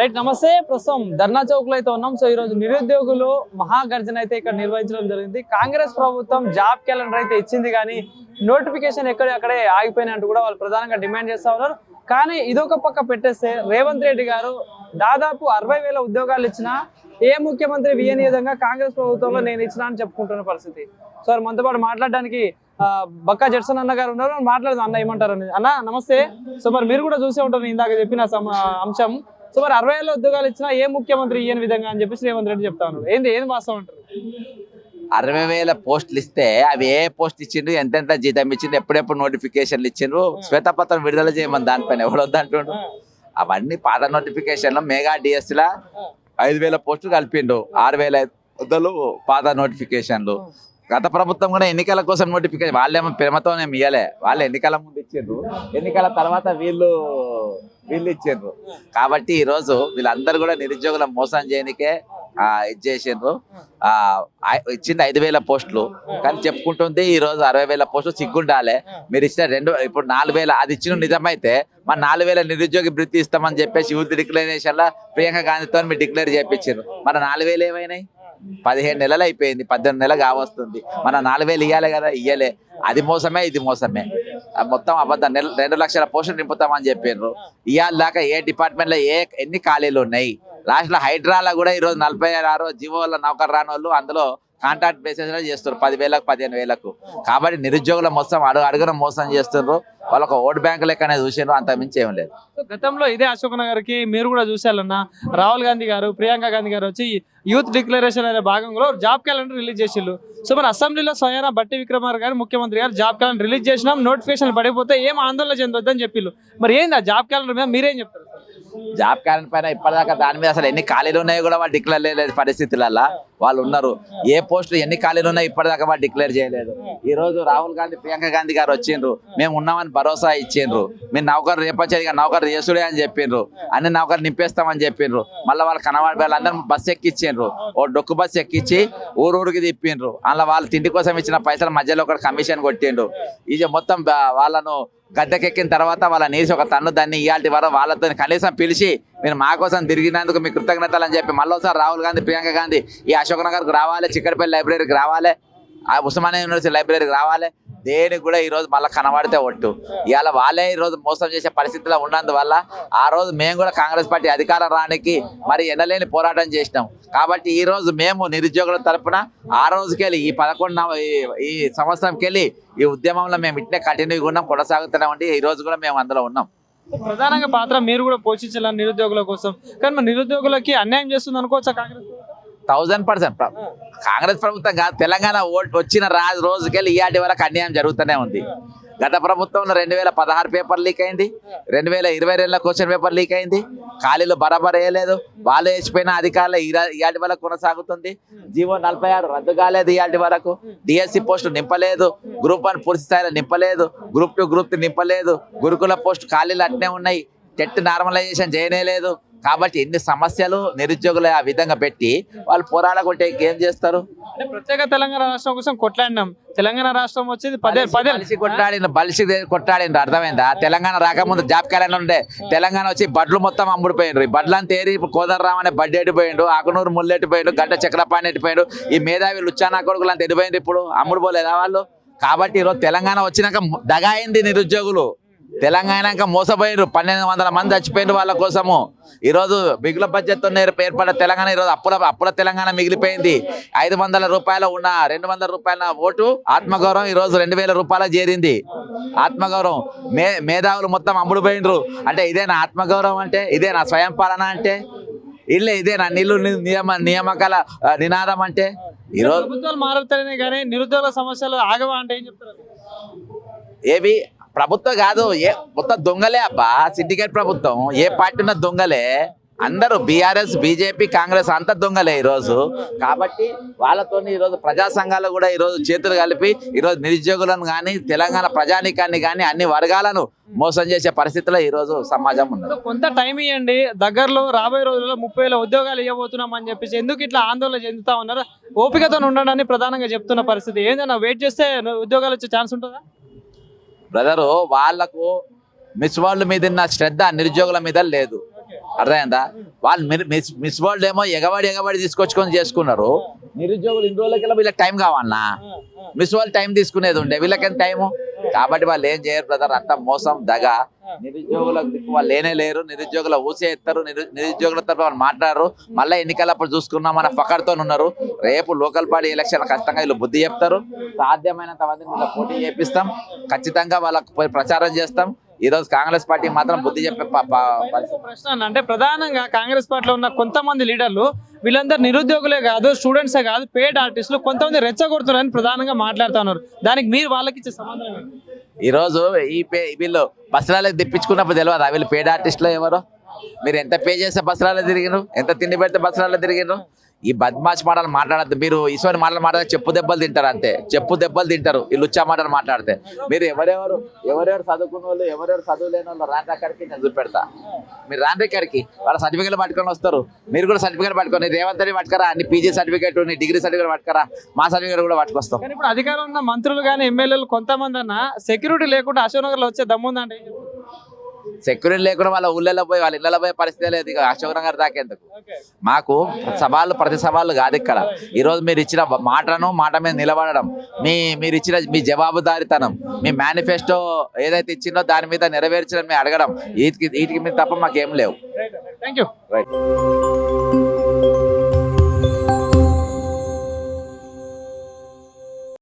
Right నమస్తే. ప్రస్తుతం ధర్నా చౌక్ లో అయితే ఉన్నాం. సో ఈ రోజు నిరుద్యోగులు మహాగర్జన అయితే ఇక్కడ నిర్వహించడం జరిగింది. కాంగ్రెస్ ప్రభుత్వం జాబ్ క్యాలెండర్ అయితే ఇచ్చింది కానీ నోటిఫికేషన్ అక్కడే ఆగిపోయినట్టు కూడా వాళ్ళు ప్రధానంగా డిమాండ్ చేస్తా ఉన్నారు. కానీ ఇదొక పక్క పెట్టేస్తే రేవంత్ రెడ్డి గారు దాదాపు 60,000 ఉద్యోగాలు ఇచ్చినా ఏ ముఖ్యమంత్రి వియని విధంగా కాంగ్రెస్ ప్రభుత్వంలో నేను ఇచ్చినా అని చెప్పుకుంటున్న పరిస్థితి. సో మనతో పాటు మాట్లాడడానికి బక్కా జడ్సన్ అన్న గారు ఉన్నారు. మాట్లాడదాం అన్న ఏమంటారు అనేది. అన్న నమస్తే. సో మరి మీరు కూడా చూసే ఉంటారు ఇందాక చెప్పిన అంశం. సో మరి 60,000 ఉద్యోగాలు ఇచ్చినా ఏ ముఖ్యమంత్రి ఇయ్యని విధంగా అని చెప్పేసి రేవంత్ రెడ్డి చెప్తా ఉన్నారు. ఏం వాస్తవం అంటారు? 60,000 పోస్టులు ఇస్తే అవి ఏ పోస్ట్ ఇచ్చిండ్రు, ఎంతెంత జీతం ఇచ్చిండ్రు, ఎప్పుడెప్పుడు నోటిఫికేషన్లు ఇచ్చిండ్రు, శ్వేతపత్రం విడుదల చేయమని దానిపైన ఎవడొద్దంటుండ్రు. అవన్నీ పాత నోటిఫికేషన్లు మెగా డిఎస్సీలా 5,000 పోస్టులు కలిపిండు. 6,500 పాత నోటిఫికేషన్లు. గత ప్రభుత్వం కూడా ఎన్నికల కోసం నోటిఫికేషన్ వాళ్ళేమో ప్రేమతోనే ఇయ్యలే. వాళ్ళు ఎన్నికల ముందు ఇచ్చిండ్రు, ఎన్నికల తర్వాత వీళ్ళు ఇచ్చిండ్రు. కాబట్టి ఈ రోజు వీళ్ళందరూ కూడా నిరుద్యోగుల మోసం చేయనికే ఇది చేసిండ్రు. ఇచ్చింది 5,000 పోస్టులు కానీ చెప్పుకుంటుంది ఈ రోజు 60,000 పోస్టులు. సిగ్గుండాలే. మీరు ఇచ్చిన ఇప్పుడు 4,000 అది ఇచ్చిన నిజమైతే మన 4,000 నిరుద్యోగి వృత్తి ఇస్తామని చెప్పేసి యూత్ డిక్లరేషన్ లో ప్రియాంక గాంధీతో మీరు డిక్లేర్ చేయించారు. మన 4,000 ఏమైనాయి? 15 నెలలు అయిపోయింది, 18 నెలలు కావస్తుంది. మన 4,000 ఇవ్వాలి కదా, ఇయ్యలే. అది మోసమే, ఇది మోసమే, మొత్తం అబద్ధం. 2 లక్షల పోస్టులు నింపుతామని చెప్పారు. ఇవాళ దాకా ఏ డిపార్ట్మెంట్ లో ఎన్ని ఖాళీలు ఉన్నాయి? లాస్ట్ లో హైడ్రాలో కూడా ఈ రోజు 46 జీవోల నౌకరు రాని వాళ్ళు అందులో కాంట్రాక్ట్ బేసిస్ లో చేస్తారు 10,000 15,000. కాబట్టి నిరుద్యోగుల మొత్తం అడుగున మోసం చేస్తున్నారు. వాళ్ళొక ఓట్ బ్యాంక్ లెక్కనే చూసారు, అంత మించి ఏం లేదు. గతంలో ఇదే అశోక్ నగర్కి మీరు కూడా చూసారన్న, రాహుల్ గాంధీ గారు ప్రియాంక గాంధీ గారు వచ్చి యూత్ డిక్లరేషన్ అనే భాగంలో జాబ్ క్యాలెండర్ రిలీజ్ చేసిళ్ళు. సో మరి అసెంబ్లీలో స్వయాన బట్టి విక్రమార్ గారు ముఖ్యమంత్రి గారు జాబ్ క్యాలెండర్ రిలీజ్ చేసినాం, నోటిఫికేషన్ పడిపోతే ఏం ఆందోళన చెందొద్దని చెప్పిళ్ళు. మరి ఏంది ఆ జాబ్ క్యాలెండర్ మీద మీరేం చెప్తారు? జాబ్ క్యాలెండర్ పైన ఇప్పటిదాకా దాని మీద అసలు ఎన్ని ఖాళీలు ఉన్నాయో కూడా వాళ్ళు డిక్లేర్ చేయలేదు పరిస్థితులలో వాళ్ళు ఉన్నారు. ఏ పోస్టులు ఎన్ని ఖాళీలు ఉన్నాయో ఇప్పటిదాకా వాళ్ళు డిక్లేర్ చేయలేదు. ఈ రోజు రాహుల్ గాంధీ ప్రియాంక గాంధీ గారు వచ్చిండ్రు, మేము ఉన్నామని భరోసా ఇచ్చిండ్రు. మీరు నౌకరు రేపచ్చేది నౌకరు చేసుడే అని చెప్పిండ్రు, అన్ని నౌకరు నింపేస్తామని చెప్పిండ్రు. మళ్ళీ వాళ్ళు కనబడి వాళ్ళందరూ బస్సు ఎక్కిచ్చిండ్రు, ఓ డొక్కు బస్సు ఎక్కించి ఊరూరికి తిప్పిండ్రు. అందులో వాళ్ళు తిండి కోసం ఇచ్చిన పైసలు మధ్యలో ఒకటి కమిషన్ కొట్టిండ్రు. ఇది మొత్తం వాళ్ళను గద్దెకెక్కిన తర్వాత వాళ్ళ నీసి ఒక తన్ను దాన్ని ఇయాల్టి వరకు వాళ్ళతో కనీసం పిలిచి మీరు మా కోసం తిరిగినందుకు మీ కృతజ్ఞతలు అని చెప్పి మళ్ళీసారి రాహుల్ గాంధీ ప్రియాంక గాంధీ ఈ అశోక్ నగర్కి రావాలి, చిక్కడపల్లి లైబ్రరీకి రావాలి, ఉస్మానియా యూనివర్సిటీ లైబ్రరీకి రావాలి. దేనికి కూడా ఈ రోజు మళ్ళీ కనబడితే ఒట్టు. ఇవాళ వాళ్ళే ఈ రోజు మోసం చేసే పరిస్థితిలో ఉన్నందువల్ల ఆ రోజు మేము కూడా కాంగ్రెస్ పార్టీ అధికారం రానికి మరి ఎనలేని పోరాటం చేసినాం. కాబట్టి ఈ రోజు మేము నిరుద్యోగుల తరఫున ఆ రోజుకెళ్ళి ఈ సంవత్సరంకెళ్ళి ఈ ఉద్యమంలో మేము ఇట్లే కంటిన్యూగా ఉన్నాం, కొనసాగుతున్నామండి. ఈ రోజు కూడా మేము అందులో ఉన్నాం. ప్రధానంగా పాత్ర మీరు కూడా పోషించాలని నిరుద్యోగుల కోసం. కానీ మరి నిరుద్యోగులకి అన్యాయం చేస్తుంది అనుకోవచ్చా కాంగ్రెస్? 1000% కాంగ్రెస్ ప్రభుత్వం కాదు, తెలంగాణ వచ్చిన రోజుకెళ్ళి ఇయాటి వరకు అన్యాయం జరుగుతూనే ఉంది. గత ప్రభుత్వంలో 2016 పేపర్ లీక్ అయింది, 2022 క్వశ్చన్ పేపర్ లీక్ అయింది. ఖాళీలు బరాబర్ వేయలేదు, వాళ్ళు వేసిపోయిన అధికారులు ఇయాటి వరకు కొనసాగుతుంది. జీవో 46 రద్దు కాలేదు, ఇయాటి వరకు డిఎస్సి పోస్టు నింపలేదు, గ్రూప్ 1 పూర్తి స్థాయిలో నింపలేదు, గ్రూప్ 2 గ్రూప్ 3 నింపలేదు, గురుకుల పోస్టు ఖాళీలు అట్నే ఉన్నాయి, టెట్ నార్మలైజేషన్ చేయలేదు. కాబట్టి ఎన్ని సమస్యలు నిరుద్యోగులు ఆ విధంగా పెట్టి వాళ్ళు పోరాడకుంటే ఏం చేస్తారు? ప్రత్యేక తెలంగాణ రాష్ట్రం కోసం కొట్లాడినాం, తెలంగాణ రాష్ట్రం వచ్చేది కొట్లాడిన అర్థమైందా? తెలంగాణ రాకముందు జాబ్ క్యాలెండర్ ఉండే, తెలంగాణ వచ్చి బడ్లు మొత్తం అమ్ముడిపోయిండ్రు. ఈ బడ్లను తేరి ఇప్పుడు కోదర్రామ్ అనే బడ్డీ ఎట్టిపోయిండు, ఆకునూరు ముల్లెట్టిపోయిండు, గడ్డ చక్రపాణి ఎట్టిపోయిండు. ఈ మేధావి లుచ్చానా కొడుకులు అంత ఎడిపోయింది, ఇప్పుడు అమ్ముడుపోలేదా వాళ్ళు? కాబట్టి ఈరోజు తెలంగాణ వచ్చినాక దగా అయింది నిరుద్యోగులు. తెలంగాణ మోసపోయినారు, 1,200 మంది చచ్చిపోయినారు వాళ్ళ కోసము. ఈరోజు మిగుల బడ్జెట్తో ఏర్పడ్డ తెలంగాణ ఈరోజు అప్పుల తెలంగాణ మిగిలిపోయింది. 500 రూపాయలు ఉన్న 200 రూపాయల ఓటు ఆత్మగౌరవం ఈరోజు 2,000 రూపాయలు చేరింది. ఆత్మగౌరవం మేధావులు మొత్తం అమ్ముడుపోయినరు. అంటే ఇదే నా ఆత్మగౌరవం అంటే, ఇదే నా స్వయం పాలన అంటే, ఇదే నా నియామకాల నినాదం అంటే. ఈరోజు ప్రభుత్వాలు మారుతారనే కానీ నిరుద్యోగ సమస్యలు ఆగవా అంటే ఏం చెప్తారు? ఏవి ప్రభుత్వం కాదు, మొత్తం దొంగలే అబ్బా. సిండికేట్ ప్రభుత్వం, ఏ పార్టీ ఉన్న దొంగలే. అందరూ బీఆర్ఎస్ బీజేపీ కాంగ్రెస్ అంతా దొంగలే ఈరోజు. కాబట్టి వాళ్ళతో ఈరోజు ప్రజా సంఘాలు కూడా ఈరోజు చేతులు కలిపి ఈరోజు నిరుద్యోగులను కానీ తెలంగాణ ప్రజానీకాన్ని కానీ అన్ని వర్గాలను మోసం చేసే పరిస్థితిలో ఈరోజు సమాజం ఉంది. కొంత టైం ఇవ్వండి, దగ్గరలో రాబోయే రోజుల్లో 30,000 ఉద్యోగాలు ఇవ్వబోతున్నాం అని చెప్పేసి ఎందుకు ఇట్లా ఆందోళన చెందుతా ఉన్నారు? ఓపికతో ఉండడాన్ని ప్రధానంగా చెప్తున్న పరిస్థితి. ఏందన్నా వెయిట్ చేస్తే ఉద్యోగాలు వచ్చే ఛాన్స్ ఉంటుందా? బ్రదరు, వాళ్లకు మిస్ వరల్డ్ మీద ఉన్న శ్రద్ధ నిరుద్యోగుల మీద లేదు. అర్థమైందా? వాళ్ళు మిస్ వరల్డ్ ఏమో ఎగబడి తీసుకొచ్చుకొని చేసుకున్నారు. నిరుద్యోగులు ఇన్ని రోజులకెళ్ళి వీళ్ళకి టైం కావాలన్నా, మిస్ వరల్డ్ టైం తీసుకునేది ఉండే, వీళ్ళకేం టైము? కాబట్టి వాళ్ళు ఏం చేయరు బ్రదర్, అంతా మోసం దగ. నిరుద్యోగులకు దిక్కు వాళ్ళు లేనే లేరు, నిరుద్యోగుల ఊసే ఎత్తారు, నిరుద్యోగుల తరఫు వాళ్ళు మాట్లాడరు. మళ్ళీ ఎన్నికలప్పుడు చూసుకున్నాం మన ఫకర్తో ఉన్నారు. రేపు లోకల్ పార్టీ ఎలక్షన్ ఖచ్చితంగా వీళ్ళు బుద్ధి చెప్తారు. సాధ్యమైనంత మందిని వీళ్ళ పోటీ చేపిస్తాం, ఖచ్చితంగా వాళ్ళకు పోయి ప్రచారం చేస్తాం. ఈ రోజు కాంగ్రెస్ పార్టీ మాత్రం బుద్ధి చెప్పే ప్రశ్న అంటే ప్రధానంగా కాంగ్రెస్ పార్టీలో ఉన్న కొంతమంది లీడర్లు వీళ్ళందరూ నిరుద్యోగులే కాదు, స్టూడెంట్సే కాదు, పేడ్ ఆర్టిస్టులు కొంతమంది రెచ్చగొడుతున్నారని ప్రధానంగా మాట్లాడుతున్నారు. దానికి మీరు వాళ్ళకి ఇచ్చే సమాధానం ఏంటి? ఈ రోజు వీళ్ళు బస్సులకు తెప్పించుకున్నప్పుడు తెలియదా వీళ్ళు పేడ్ ఆర్టిస్టులు ఎవరు? మీరు ఎంత పే చేస్తే బస్సులలో తిరిగిరు, ఎంత తిండి పెడితే బస్సులలో తిరిగిరు? ఈ బద్మాష్ మాటలు మాట్లాడద్దు. మీరు ఈశ్వరి మాటలు మాట్లాడితే చెప్పు దెబ్బలు తింటారు, అంతే. చెప్పు దెబ్బలు తింటారు ఈ లుచ్చా మాటలు మాట్లాడితే. మీరు ఎవరెవరు చదువుకున్న వాళ్ళు, ఎవరెవరు చదువు లేని వాళ్ళు రాండి అక్కడికి, నేను చూపెడతా. మీరు రాండి ఇక్కడికి, వాళ్ళ సర్టిఫికేట్ పట్టుకొని వస్తారు. మీరు కూడా సర్టిఫికేట్ పట్టుకొని, రేవంత్ రెడ్డి పట్టుకరా, నీ పీజీ సర్టిఫికేట్, నీ డిగ్రీ సర్టిఫికేట్ పట్టుకరా, మా సర్టిఫికేట్ కూడా పట్టుకొస్తాం. కానీ ఇప్పుడు అధికారంలో ఉన్న మంత్రులు కానీ ఎమ్మెల్యేలు కొంతమంది అన్న సెక్యూరిటీ లేకుండా అశోక్ నగర్ లో వచ్చే దమ్ముందంటే సెక్యూరిటీ లేకుండా వాళ్ళ ఊళ్ళలో పోయి వాళ్ళ ఇళ్ళలో పోయే పరిస్థితి లేదు. ఇక అశోక్ నగర్ దాకేందుకు మాకు ప్రతి సవాళ్ళు కాదు ఇక్కడ. ఈరోజు మీరు ఇచ్చిన మాట మీద నిలబడడం, మీరు ఇచ్చిన మీ జవాబుదారితనం, మీ మేనిఫెస్టో ఏదైతే ఇచ్చిందో దాని మీద నెరవేర్చడం, మీ అడగడం, వీటికి మీద తప్ప మాకేం లేవు. Thank you. రైట్.